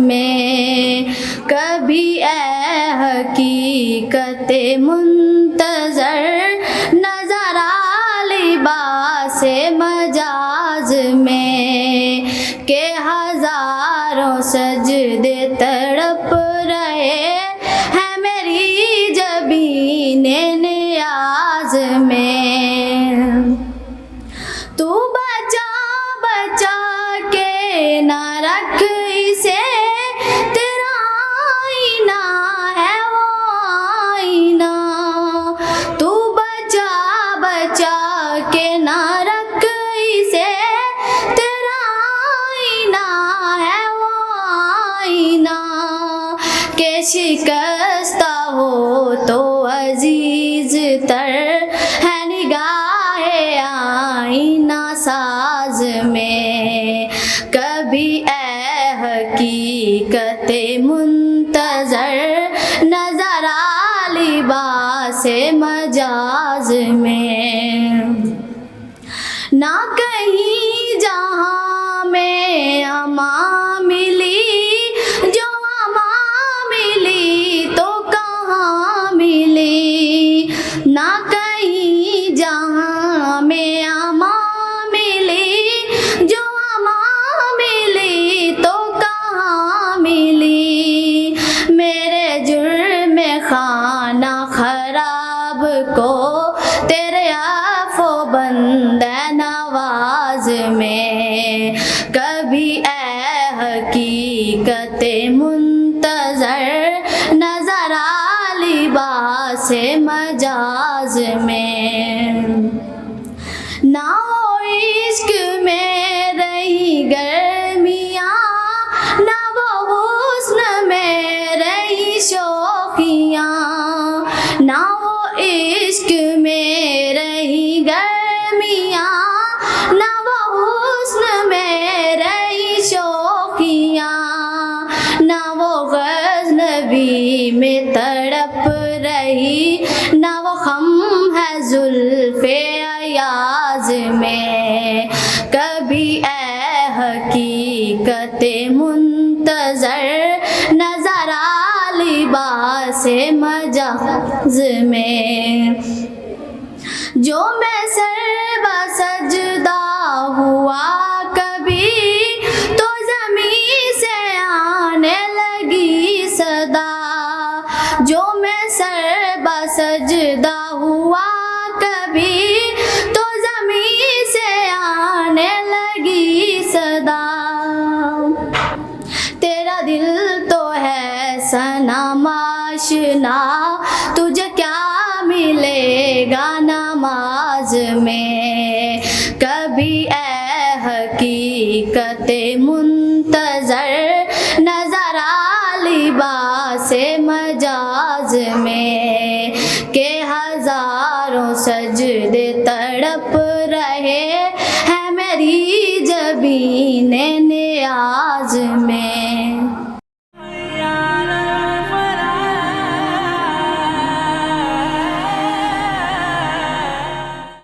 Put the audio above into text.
में, कभी ए हकीकत मुंतज़र नज़र आ लिबास मजाज में, के हज़ारों सजदे तड़प रहे हैं मेरी जबीने नियाज में। तू बचा बचा के ना रख इसे, तेरा आईना है वो आईना। तू बचा बचा के ना रख इसे, तेरा आईना है वो आईना। के शिकस्ता हो तो अजीज तर है निगाहे आईना साज में, कभी ए हकीकत मुंतज़र नज़र आ लिबास मजाज में। ना कहीं जहाँ में अमा मिली, जो अमा मिली तो कहाँ मिली। ना कहीं जहाँ में अमा मिली, जो अमा मिली तो कहाँ मिली। मेरे जुर्म खाना खराब को तेरे आफ़ो बंदे नवाज में, कभी ए हकीकत मुंतज़र नज़र आ लिबास मजाज में। ना वो इश्क में रही गर्मियाँ, ना वो हुस्न में रही शौकियाँ। ना वो इश्क में रही गर्मियाँ, ना वो हुस्न में रही शौकियाँ। ना वो गज़नबी में तड़प रही, ना वो खम है जुल्फ़े अयाज में, कभी ए हकीकत मुंतज़र नज़र आ लिबास मजाज में। जो मैं सर्बा सजदा हुआ कभी, तो ज़मीं से आने लगी सदा। जो मैं सर्बा सजदा हुआ कभी, तो ज़मीं से आने लगी सदा। तेरा दिल तो है सनम आशना, तुझे क्या मिलेगा नमाज में, कभी ए हकीकत मुंतज़र नज़र आ लिबास मजाज में, के हज़ारों सजदे तड़प रहे हैं मेरी जबीने नियाज में।